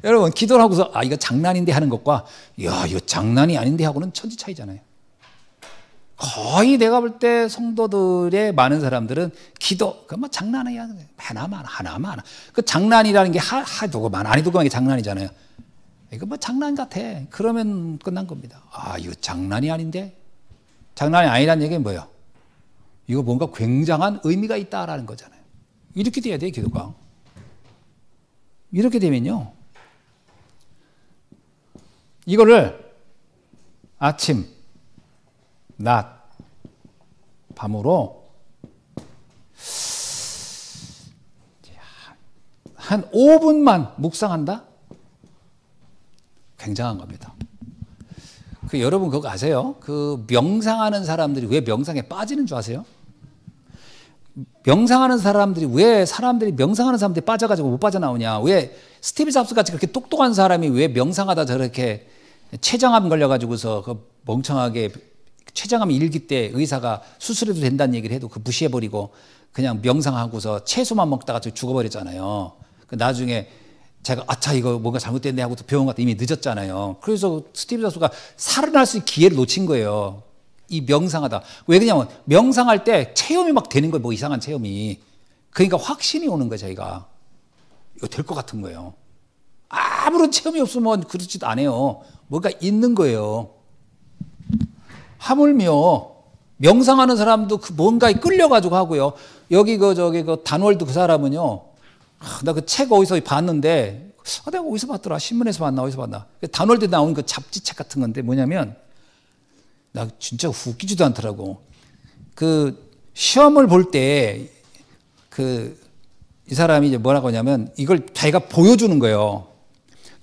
여러분, 기도를 하고서 이거 장난인데 하는 것과 야, 이거 장난이 아닌데 하고는 천지 차이잖아요. 거의 내가 볼 때 성도들의 많은 사람들은 기도, 뭐 장난이야. 하나만. 그 장난이라는 게 하도 많아. 아니도 그만 게 장난이잖아요. 이거 뭐 장난 같아. 그러면 끝난 겁니다. 이거 장난이 아닌데? 장난이 아니라는 얘기는 뭐예요? 이거 뭔가 굉장한 의미가 있다라는 거잖아요. 이렇게 돼야 돼요, 기도가. 이렇게 되면요. 이거를 아침, 낮, 밤으로 한 5분만 묵상한다? 굉장한 겁니다. 여러분 그거 아세요? 명상하는 사람들이 왜 명상에 빠지는 줄 아세요? 명상하는 사람들이 왜 명상하는 사람들이 빠져가지고 못 빠져나오냐? 왜 스티브 잡스 같이 그렇게 똑똑한 사람이 왜 명상하다 저렇게 췌장암 걸려가지고서 멍청하게 췌장암 일기 때 의사가 수술해도 된다는 얘기를 해도 무시해버리고 그냥 명상하고서 채소만 먹다가 죽어버렸잖아요. 나중에 제가 이거 뭔가 잘못됐네 하고 병원 갔다 이미 늦었잖아요. 그래서 스티브 잡스가 살아날 수 있는 기회를 놓친 거예요. 이 명상하다. 왜 그러냐면 명상할 때 체험이 막 되는 거예요. 뭐 이상한 체험이. 그러니까 확신이 오는 거예요. 자기가. 이거 될 것 같은 거예요. 아무런 체험이 없으면 그렇지도 않아요. 뭔가 있는 거예요. 하물며 명상하는 사람도 뭔가에 끌려가지고 하고요. 여기 단월드 그 사람은요. 나 그 책 어디서 봤는데, 내가 어디서 봤더라? 신문에서 봤나? 어디서 봤나? 단월드에 나오는 그 잡지책 같은 건데 뭐냐면, 나 진짜 웃기지도 않더라고. 시험을 볼 때, 이 사람이 이제 뭐라고 하냐면, 이걸 자기가 보여주는 거예요.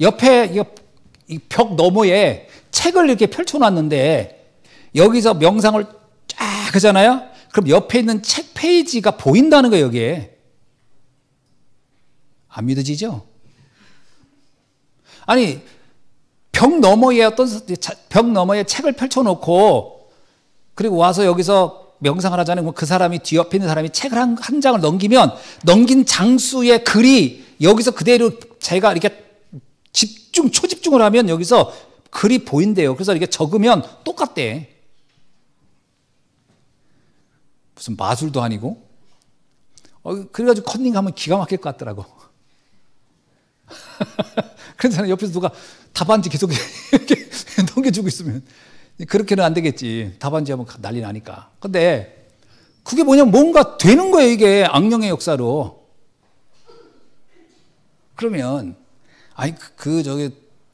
옆에 이 벽 너머에 책을 이렇게 펼쳐놨는데, 여기서 명상을 쫙 하잖아요? 그럼 옆에 있는 책 페이지가 보인다는 거예요, 여기에. 안 믿어지죠? 아니, 벽 너머에 책을 펼쳐놓고, 그리고 와서 여기서 명상을 하자는 그 사람이 뒤옆에 있는 사람이 책을 한 장을 넘기면, 넘긴 장수의 글이 여기서 그대로 제가 이렇게 초집중을 하면 여기서 글이 보인대요. 그래서 이렇게 적으면 똑같대. 무슨 마술도 아니고. 그래가지고 컨닝하면 기가 막힐 것 같더라고. 그래서 옆에서 누가 답안지 계속 이렇게 넘겨주고 있으면 그렇게는 안 되겠지. 답안지 하면 난리 나니까. 근데 그게 뭐냐면 뭔가 되는 거예요. 이게 악령의 역사로. 그러면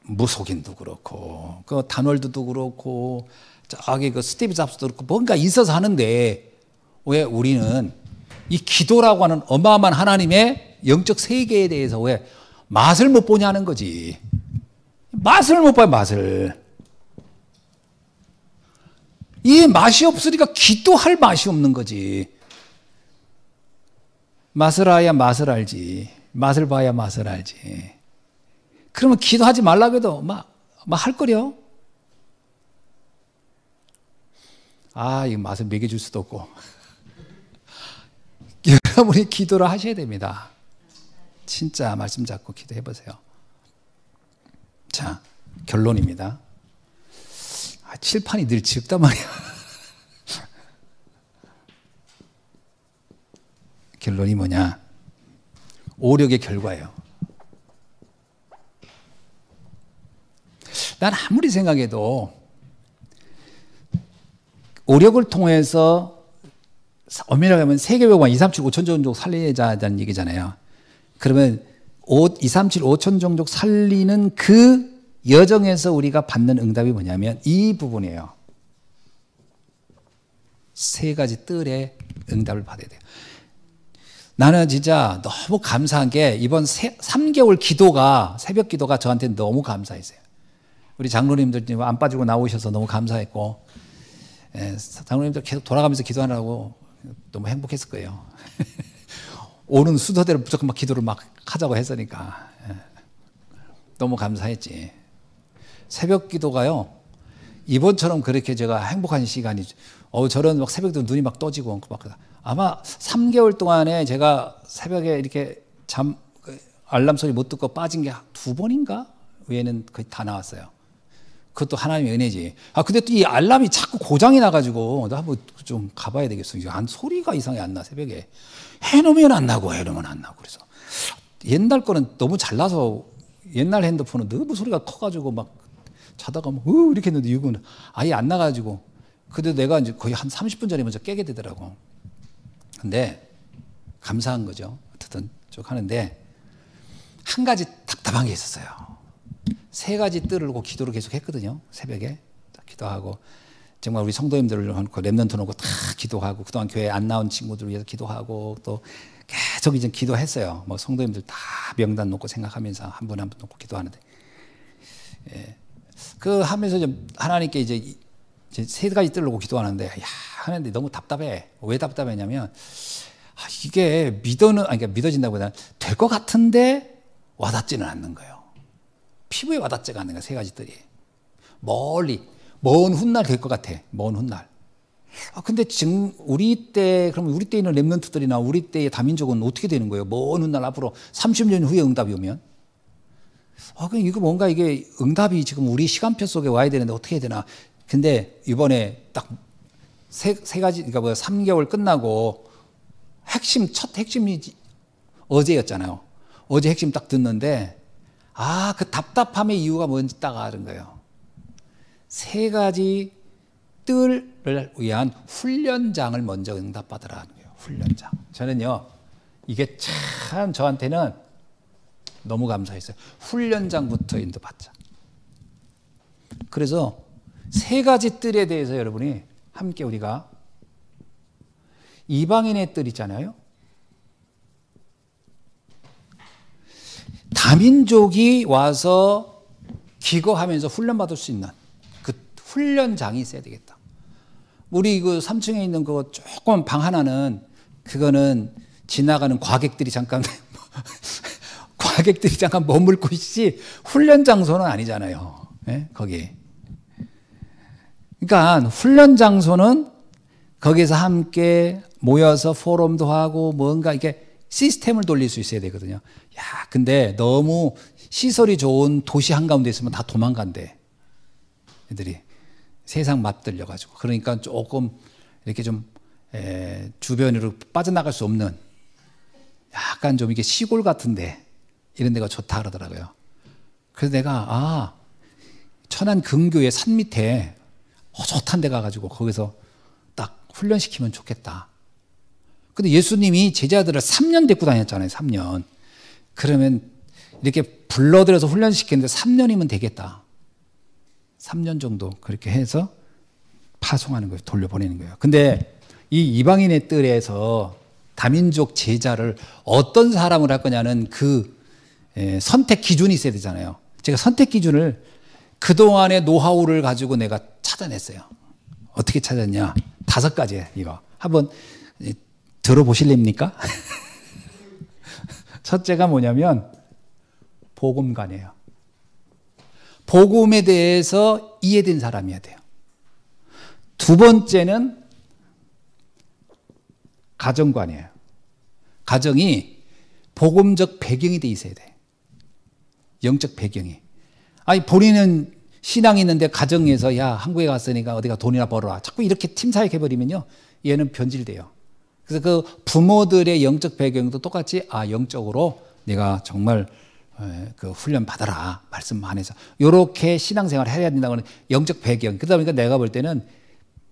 무속인도 그렇고 단월드도 그렇고 저기 스티브 잡스도 그렇고 뭔가 있어서 하는데 왜 우리는 이 기도라고 하는 어마어마한 하나님의 영적 세계에 대해서 왜 맛을 못 보냐는 거지. 맛을 못 봐요, 맛을. 이 맛이 없으니까 기도할 맛이 없는 거지. 맛을 알아야 맛을 알지. 맛을 봐야 맛을 알지. 그러면 기도하지 말라고 해도 막 할 거려. 이 맛을 먹여줄 수도 없고. 여러분이 기도를 하셔야 됩니다. 진짜 말씀 잡고 기도해 보세요. 자, 결론입니다. 칠판이 늘 지읍단 말이야. 결론이 뭐냐? 오력의 결과예요. 난 아무리 생각해도 오력을 통해서 엄밀하게 하면 세계벽만 2, 3, 7, 5천 종족 살리자는 얘기잖아요. 그러면 2, 3, 7, 5천 종족 살리는 그 여정에서 우리가 받는 응답이 뭐냐면 이 부분이에요. 세 가지 뜰의 응답을 받아야 돼요. 나는 진짜 너무 감사한 게 이번 3개월 기도가, 새벽 기도가 저한테는 너무 감사했어요. 우리 장로님들 안 빠지고 나오셔서 너무 감사했고, 장로님들 계속 돌아가면서 기도하느라고 너무 행복했을 거예요. 오는 순서대로 무조건 막 기도를 막 하자고 했으니까. 너무 감사했지. 새벽 기도가요, 이번처럼 그렇게 제가 행복한 시간이, 저런 막 새벽도 눈이 막 떠지고, 막 아마 3개월 동안에 제가 새벽에 이렇게 알람 소리 못 듣고 빠진 게 2번인가? 외에는 거의 다 나왔어요. 그것도 하나님의 은혜지. 근데 또 이 알람이 자꾸 고장이 나가지고, 나 한번 좀 가봐야 되겠어. 소리가 이상하게 안 나, 새벽에. 해놓으면 안 나고, 해놓으면 안 나고. 그래서. 옛날 거는 너무 잘나서, 옛날 핸드폰은 너무 소리가 커가지고, 막 자다가 막, 이렇게 했는데, 이거는 아예 안 나가지고. 근데 내가 이제 거의 한 30분 전에 먼저 깨게 되더라고. 근데, 감사한 거죠. 어쨌든 쭉 하는데, 한 가지 답답한 게 있었어요. 3가지 뜰을 놓고 기도를 계속 했거든요. 새벽에 기도하고 정말 우리 성도님들을 놓고 랩런트 놓고 다 기도하고 그동안 교회 안 나온 친구들을 위해서 기도하고 또 계속 이제 기도했어요. 뭐 성도님들 다 명단 놓고 생각하면서 한 분 한 분 놓고 기도하는데 그 하면서 좀 하나님께 이제 3가지 뜰을 놓고 기도하는데 하는데 너무 답답해. 왜 답답했냐면 이게 그러니까 믿어진다기보다는 될 것 같은데 와닿지는 않는 거예요. 피부에 와닿지가 않는 거야, 3가지 뜰이. 멀리, 먼 훗날 될 것 같아, 먼 훗날. 근데 지금 우리 때 있는 랩런트들이나 우리 때의 다민족은 어떻게 되는 거예요? 먼 훗날 앞으로 30년 후에 응답이 오면? 그럼 이거 뭔가 이게 응답이 지금 우리 시간표 속에 와야 되는데 어떻게 해야 되나? 근데 이번에 딱 세 가지, 그러니까 3개월 끝나고 첫 핵심이 어제였잖아요. 어제 핵심 딱 듣는데 그 답답함의 이유가 뭔지 딱 아는 거예요. 3가지 뜰을 위한 훈련장을 먼저 응답받으라는 거예요. 훈련장. 저는요, 이게 참 저한테는 너무 감사했어요. 훈련장부터 인도받자. 그래서 3가지 뜰에 대해서 여러분이 함께 우리가 이방인의 뜰 있잖아요. 다민족이 와서 기거하면서 훈련받을 수 있는 그 훈련장이 있어야 되겠다. 우리 그 3층에 있는 그 조그만 방 하나는 그거는 지나가는 과객들이 잠깐 머물고 있지 훈련 장소는 아니잖아요. 네? 거기. 그러니까 훈련 장소는 거기서 함께 모여서 포럼도 하고 뭔가 이게 시스템을 돌릴 수 있어야 되거든요. 근데 너무 시설이 좋은 도시 한가운데 있으면 다 도망간대. 애들이. 세상 맛들려가지고. 그러니까 조금 이렇게 좀, 주변으로 빠져나갈 수 없는 약간 좀 이게 시골 같은데 이런 데가 좋다 그러더라고요. 그래서 내가, 천안 근교의 산 밑에 좋다는 데 가가지고 거기서 딱 훈련시키면 좋겠다. 근데 예수님이 제자들을 3년 데리고 다녔잖아요. 3년. 그러면 이렇게 불러들여서 훈련시키는데 3년이면 되겠다. 3년 정도 그렇게 해서 파송하는 거예요. 돌려보내는 거예요. 근데 이 이방인의 뜰에서 다민족 제자를 어떤 사람을 할 거냐는 그 선택 기준이 있어야 되잖아요. 제가 선택 기준을 그동안의 노하우를 가지고 내가 찾아냈어요. 어떻게 찾았냐? 5가지 이거. 한번 들어보실랍니까? 첫째가 뭐냐면 복음관이에요. 복음에 대해서 이해된 사람이어야 돼요. 2번째는 가정관이에요. 가정이 복음적 배경이 돼 있어야 돼. 영적 배경이. 아니 본인은 신앙이 있는데 가정에서 야 한국에 갔으니까 어디가 돈이나 벌어라. 자꾸 이렇게 팀사역 해버리면요. 얘는 변질돼요. 그래서 그 부모들의 영적 배경도 똑같이 영적으로 내가 정말 그 훈련 받아라. 말씀 안에서. 이렇게 신앙생활을 해야 된다고 하는 영적 배경. 그러다 보니까 내가 볼 때는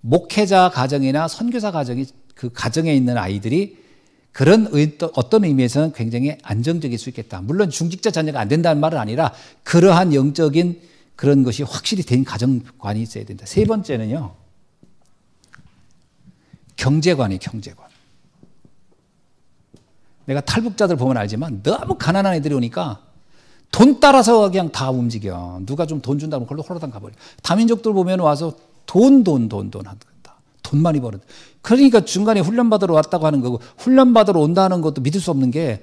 목회자 가정이나 선교사 가정이 그 가정에 있는 아이들이 그런 어떤 의미에서는 굉장히 안정적일 수 있겠다. 물론 중직자 자녀가 안 된다는 말은 아니라 그러한 영적인 그런 것이 확실히 된 가정관이 있어야 된다. 세 번째는요. 경제관이에요. 경제관. 내가 탈북자들 보면 알지만 너무 가난한 애들이 오니까 돈 따라서 그냥 다 움직여. 누가 좀 돈 준다면 그걸로 홀라당 가버려. 다민족들 보면 와서 돈 한다. 돈 많이 벌어. 그러니까 중간에 훈련받으러 왔다고 하는 거고 훈련받으러 온다는 것도 믿을 수 없는 게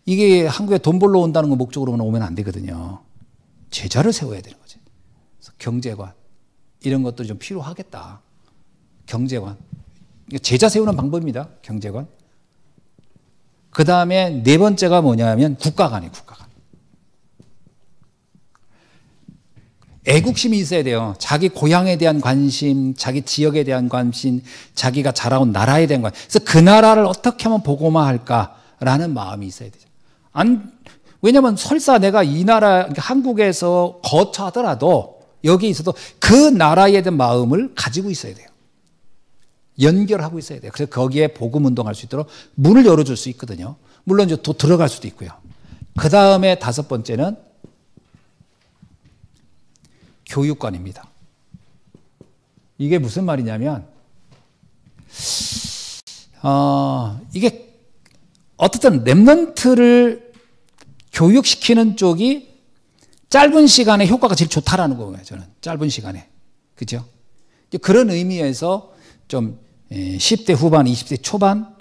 이게 한국에 돈 벌러 온다는 거 목적으로만 오면 안 되거든요. 제자를 세워야 되는 거지. 그래서 경제관 이런 것도 좀 필요하겠다. 경제관. 제자 세우는 방법입니다. 경제관. 그 다음에 네 번째가 뭐냐면 국가관이에요. 국가관. 애국심이 있어야 돼요. 자기 고향에 대한 관심, 자기 지역에 대한 관심, 자기가 자라온 나라에 대한 관심. 그래서 그 나라를 어떻게 하면 복음화할까라는 마음이 있어야 되죠. 왜냐하면 설사 내가 이 나라, 한국에서 거처하더라도 여기 있어도 그 나라에 대한 마음을 가지고 있어야 돼요. 연결하고 있어야 돼요. 그래서 거기에 복음 운동할 수 있도록 문을 열어줄 수 있거든요. 물론 이제 또 들어갈 수도 있고요. 그 다음에 다섯 번째는 교육관입니다. 이게 무슨 말이냐면, 이게 어떻든 랩런트를 교육시키는 쪽이 짧은 시간에 효과가 제일 좋다라는 거예요. 저는 짧은 시간에. 그죠? 그런 의미에서 좀 10대 후반, 20대 초반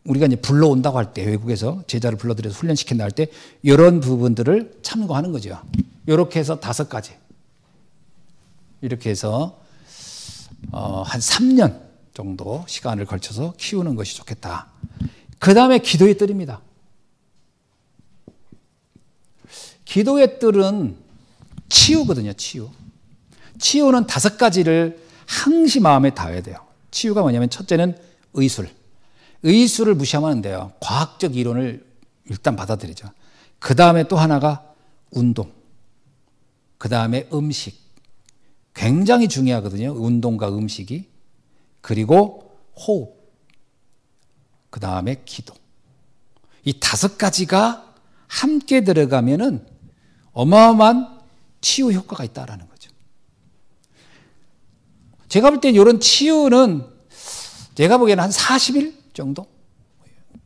우리가 이제 불러온다고 할 때 외국에서 제자를 불러들여서 훈련시킨다 할 때 이런 부분들을 참고하는 거죠. 이렇게 해서 5가지. 이렇게 해서 한 3년 정도 시간을 걸쳐서 키우는 것이 좋겠다. 그 다음에 기도의 뜰입니다. 기도의 뜰은 치유거든요. 치유는 5가지를 항시 마음에 닿아야 돼요. 치유가 뭐냐면 첫째는 의술. 의술을 무시하면 안 돼요. 과학적 이론을 일단 받아들이죠. 그 다음에 또 하나가 운동. 그 다음에 음식. 굉장히 중요하거든요. 운동과 음식이. 그리고 호흡. 그 다음에 기도. 이 5가지가 함께 들어가면은 어마어마한 치유 효과가 있다라는 거죠. 제가 볼 때 이런 치유는 제가 보기에는 한 40일 정도?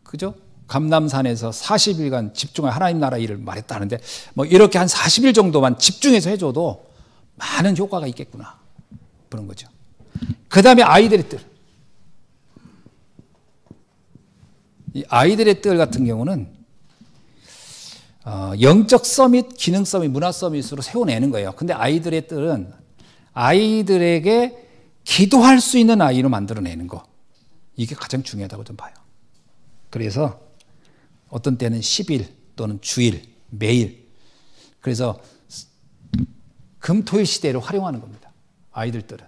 그죠? 감남산에서 40일간 집중한 하나님 나라 일을 말했다는데 뭐 이렇게 한 40일 정도만 집중해서 해줘도 많은 효과가 있겠구나. 그런 거죠. 그 다음에 아이들의 뜰. 이 아이들의 뜰 같은 경우는 영적 서밋, 기능 서밋, 문화 서밋으로 세워내는 거예요. 근데 아이들의 뜰은 아이들에게 기도할 수 있는 아이로 만들어내는 거. 이게 가장 중요하다고 좀 봐요. 그래서 어떤 때는 10일 또는 주일, 매일. 그래서 금토일 시대로 활용하는 겁니다. 아이들들은.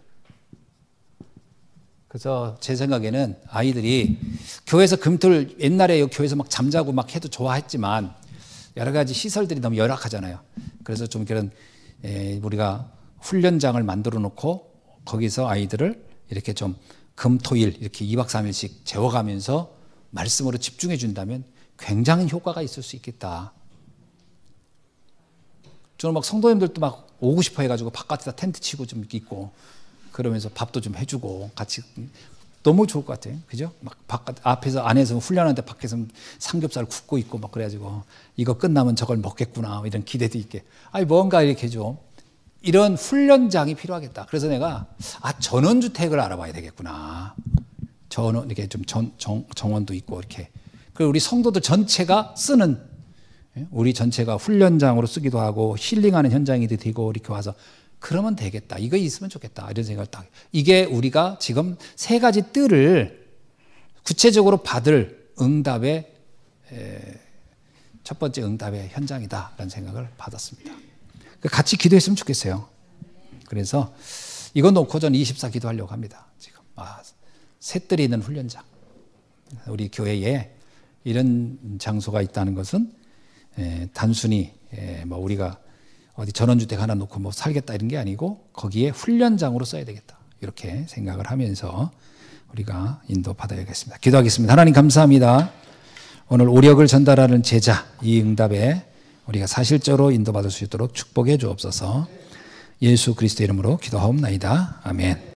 그래서 제 생각에는 아이들이 교회에서 금토일 옛날에 교회에서 막 잠자고 막 해도 좋아했지만 여러 가지 시설들이 너무 열악하잖아요. 그래서 좀 그런 우리가 훈련장을 만들어 놓고 거기서 아이들을 이렇게 좀 금토일 이렇게 2박 3일씩 재워가면서 말씀으로 집중해 준다면 굉장히 효과가 있을 수 있겠다. 저는 막 성도님들도 막 오고 싶어 해가지고 바깥에다 텐트 치고 좀 있고 그러면서 밥도 좀 해주고 같이 너무 좋을 것 같아요. 그죠? 막 바깥, 앞에서 안에서 훈련하는데 밖에서 삼겹살 굽고 있고 막 그래가지고 이거 끝나면 저걸 먹겠구나 이런 기대도 있게. 아니 뭔가 이렇게 좀 이런 훈련장이 필요하겠다. 그래서 내가 전원주택을 알아봐야 되겠구나. 전원 이렇게 좀 정원도 있고 이렇게. 그리고 우리 성도들 전체가 쓰는 우리 전체가 훈련장으로 쓰기도 하고 힐링하는 현장이 되고 이렇게 와서 그러면 되겠다. 이거 있으면 좋겠다. 이런 생각을 딱. 이게 우리가 지금 3가지 뜰을 구체적으로 받을 응답의 첫 번째 응답의 현장이다라는 생각을 받았습니다. 같이 기도했으면 좋겠어요. 그래서 이거 놓고 저는 24 기도하려고 합니다. 지금 새들이 있는 훈련장, 우리 교회에 이런 장소가 있다는 것은 단순히 뭐 우리가 어디 전원주택 하나 놓고 뭐 살겠다 이런 게 아니고 거기에 훈련장으로 써야 되겠다 이렇게 생각을 하면서 우리가 인도받아야겠습니다. 기도하겠습니다. 하나님 감사합니다. 오늘 오력을 전달하는 제자 이 응답에 우리가 사실적으로 인도받을 수 있도록 축복해 주옵소서. 예수 그리스도 이름으로 기도하옵나이다. 아멘.